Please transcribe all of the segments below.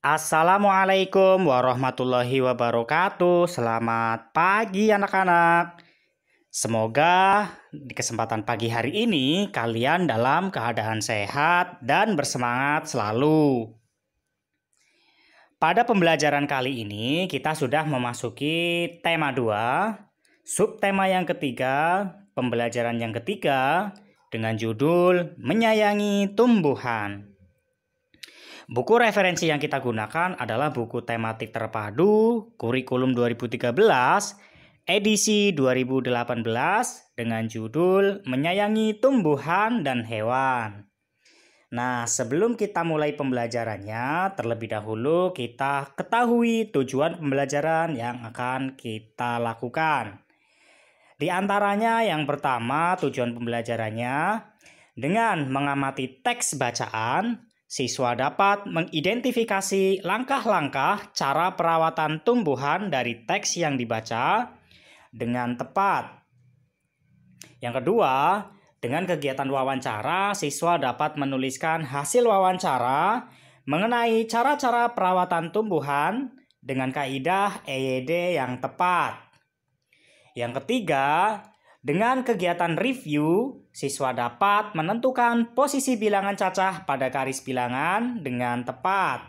Assalamualaikum warahmatullahi wabarakatuh. Selamat pagi anak-anak. Semoga di kesempatan pagi hari ini kalian dalam keadaan sehat dan bersemangat selalu. Pada pembelajaran kali ini kita sudah memasuki tema 2, subtema yang ketiga, pembelajaran yang ketiga dengan judul Menyayangi Tumbuhan. Buku referensi yang kita gunakan adalah buku tematik terpadu kurikulum 2013 edisi 2018 dengan judul Menyayangi Tumbuhan dan Hewan. Nah, sebelum kita mulai pembelajarannya, terlebih dahulu kita ketahui tujuan pembelajaran yang akan kita lakukan. Di antaranya yang pertama, tujuan pembelajarannya dengan mengamati teks bacaan, siswa dapat mengidentifikasi langkah-langkah cara perawatan tumbuhan dari teks yang dibaca dengan tepat. Yang kedua, dengan kegiatan wawancara, siswa dapat menuliskan hasil wawancara mengenai cara-cara perawatan tumbuhan dengan kaidah EYD yang tepat. Yang ketiga, dengan kegiatan review, siswa dapat menentukan posisi bilangan cacah pada garis bilangan dengan tepat.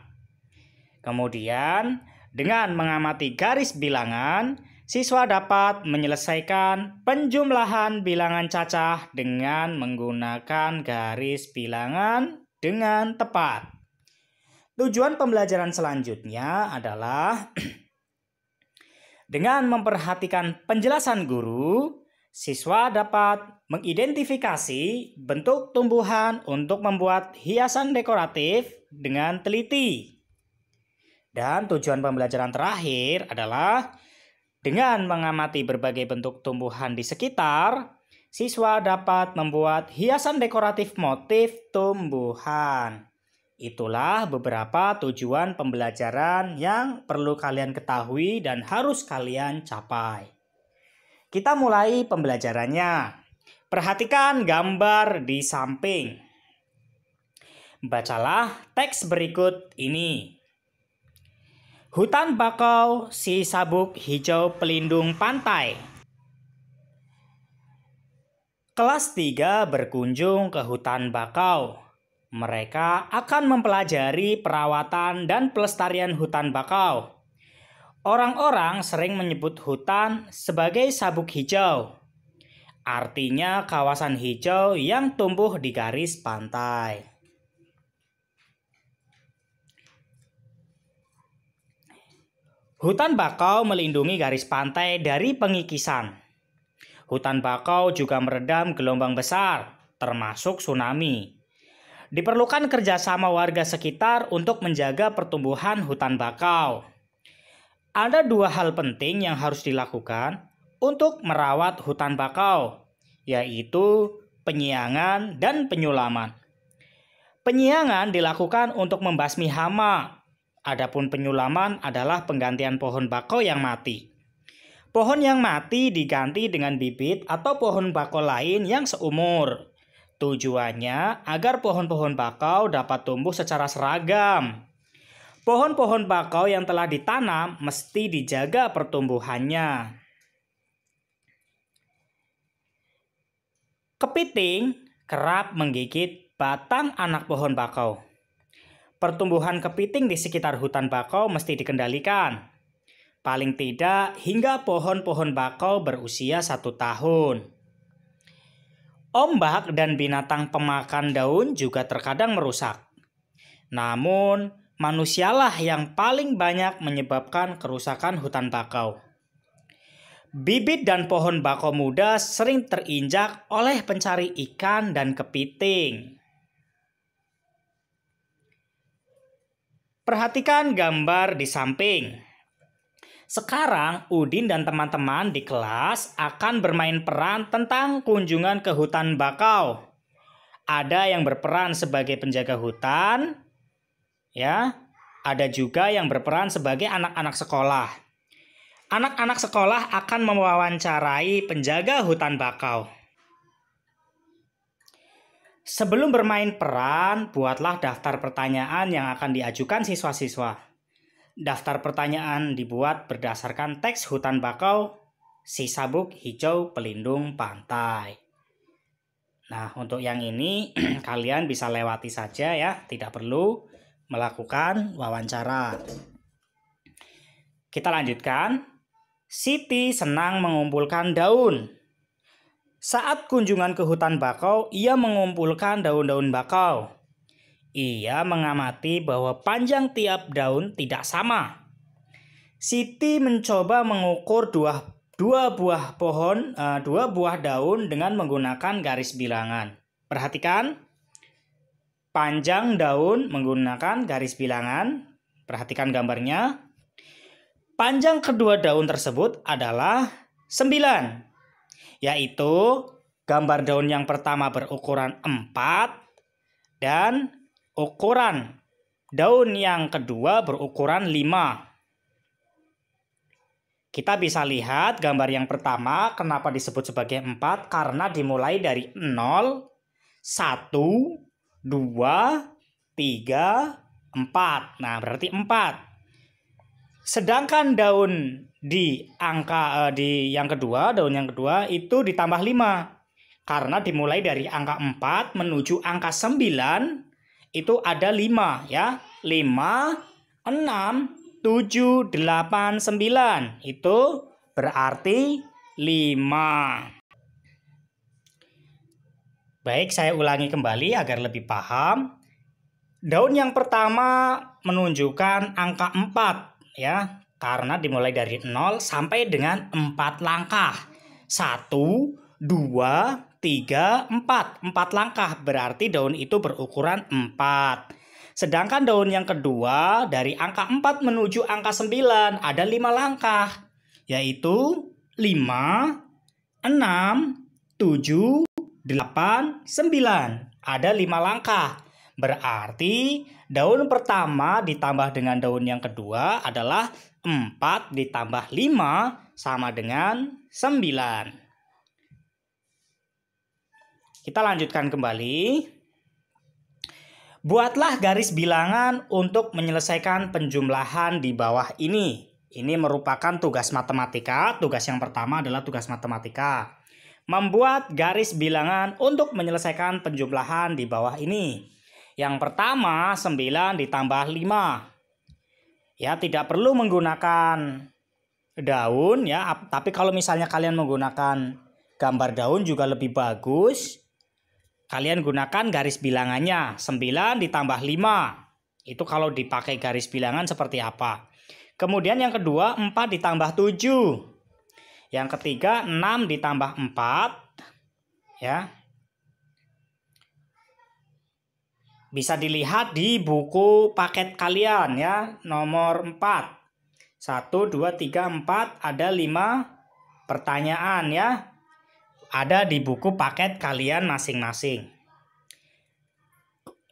Kemudian, dengan mengamati garis bilangan, siswa dapat menyelesaikan penjumlahan bilangan cacah dengan menggunakan garis bilangan dengan tepat. Tujuan pembelajaran selanjutnya adalah dengan memperhatikan penjelasan guru, siswa dapat mengidentifikasi bentuk tumbuhan untuk membuat hiasan dekoratif dengan teliti. Dan tujuan pembelajaran terakhir adalah dengan mengamati berbagai bentuk tumbuhan di sekitar, siswa dapat membuat hiasan dekoratif motif tumbuhan. Itulah beberapa tujuan pembelajaran yang perlu kalian ketahui dan harus kalian capai. Kita mulai pembelajarannya. Perhatikan gambar di samping. Bacalah teks berikut ini. Hutan bakau si sabuk hijau pelindung pantai. Kelas 3 berkunjung ke hutan bakau. Mereka akan mempelajari perawatan dan pelestarian hutan bakau. Orang-orang sering menyebut hutan sebagai sabuk hijau. Artinya kawasan hijau yang tumbuh di garis pantai. Hutan bakau melindungi garis pantai dari pengikisan. Hutan bakau juga meredam gelombang besar, termasuk tsunami. Diperlukan kerjasama warga sekitar untuk menjaga pertumbuhan hutan bakau. Ada dua hal penting yang harus dilakukan untuk merawat hutan bakau, yaitu penyiangan dan penyulaman. Penyiangan dilakukan untuk membasmi hama. Adapun penyulaman adalah penggantian pohon bakau yang mati. Pohon yang mati diganti dengan bibit atau pohon bakau lain yang seumur. Tujuannya agar pohon-pohon bakau dapat tumbuh secara seragam. Pohon-pohon bakau yang telah ditanam mesti dijaga pertumbuhannya. Kepiting kerap menggigit batang anak pohon bakau. Pertumbuhan kepiting di sekitar hutan bakau mesti dikendalikan. Paling tidak hingga pohon-pohon bakau berusia 1 tahun. Ombak dan binatang pemakan daun juga terkadang merusak. Namun, manusialah yang paling banyak menyebabkan kerusakan hutan bakau. Bibit dan pohon bakau muda sering terinjak oleh pencari ikan dan kepiting. Perhatikan gambar di samping. Sekarang Udin dan teman-teman di kelas akan bermain peran tentang kunjungan ke hutan bakau. Ada yang berperan sebagai penjaga hutan, ya. Ada juga yang berperan sebagai anak-anak sekolah. Anak-anak sekolah akan mewawancarai penjaga hutan bakau. Sebelum bermain peran, buatlah daftar pertanyaan yang akan diajukan siswa-siswa. Daftar pertanyaan dibuat berdasarkan teks hutan bakau, si sabuk hijau pelindung pantai. Nah, untuk yang ini kalian bisa lewati saja ya, tidak perlu melakukan wawancara. Kita lanjutkan. Siti senang mengumpulkan daun. Saat kunjungan ke hutan bakau, ia mengumpulkan daun-daun bakau. Ia mengamati bahwa panjang tiap daun tidak sama. Siti mencoba mengukur dua buah daun dengan menggunakan garis bilangan. Perhatikan, panjang daun menggunakan garis bilangan. Perhatikan gambarnya. Panjang kedua daun tersebut adalah 9. Yaitu gambar daun yang pertama berukuran 4 dan ukuran daun yang kedua berukuran 5. Kita bisa lihat gambar yang pertama kenapa disebut sebagai 4, karena dimulai dari 0, 1, 2, 3, 4. Nah, berarti 4. Sedangkan daun di yang kedua, daun yang kedua itu ditambah 5. Karena dimulai dari angka 4 menuju angka 9 itu ada 5 ya. 5, 6, 7, 8, 9. Itu berarti 5. Baik, saya ulangi kembali agar lebih paham. Daun yang pertama menunjukkan angka 4. Ya, karena dimulai dari 0 sampai dengan 4 langkah. 1, 2, 3, 4. 4 langkah berarti daun itu berukuran 4. Sedangkan daun yang kedua dari angka 4 menuju angka 9 ada 5 langkah. Yaitu 5, 6, 7, 8, 9. Ada 5 langkah. Berarti daun pertama ditambah dengan daun yang kedua adalah 4 ditambah 5 sama dengan 9. Kita lanjutkan kembali. Buatlah garis bilangan untuk menyelesaikan penjumlahan di bawah ini. Ini merupakan tugas matematika. Tugas yang pertama adalah tugas matematika. Membuat garis bilangan untuk menyelesaikan penjumlahan di bawah ini. Yang pertama 9 ditambah 5. Ya, tidak perlu menggunakan daun ya, tapi kalau misalnya kalian menggunakan gambar daun juga lebih bagus. Kalian gunakan garis bilangannya 9 ditambah 5. Itu kalau dipakai garis bilangan seperti apa. Kemudian yang kedua 4 ditambah 7. Yang ketiga 6 ditambah 4. Ya. Bisa dilihat di buku paket kalian ya, nomor 4. 1, 2, 3, 4 ada 5 pertanyaan ya. Ada di buku paket kalian masing-masing.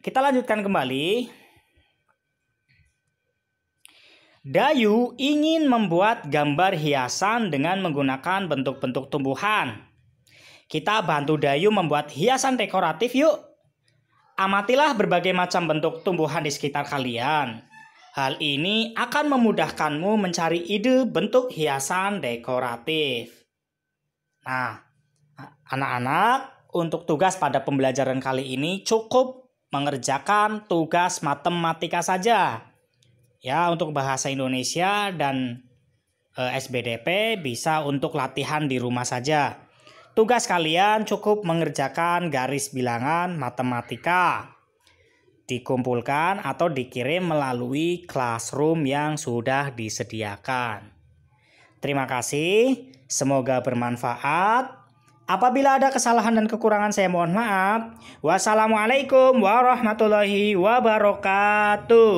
Kita lanjutkan kembali. Dayu ingin membuat gambar hiasan dengan menggunakan bentuk-bentuk tumbuhan. Kita bantu Dayu membuat hiasan dekoratif yuk. Amatilah berbagai macam bentuk tumbuhan di sekitar kalian. Hal ini akan memudahkanmu mencari ide bentuk hiasan dekoratif. Nah, anak-anak, untuk tugas pada pembelajaran kali ini cukup mengerjakan tugas matematika saja. Ya, untuk bahasa Indonesia dan SBDP bisa untuk latihan di rumah saja. Tugas kalian cukup mengerjakan garis bilangan matematika. Dikumpulkan atau dikirim melalui classroom yang sudah disediakan. Terima kasih, semoga bermanfaat. Apabila ada kesalahan dan kekurangan saya mohon maaf. Wassalamualaikum warahmatullahi wabarakatuh.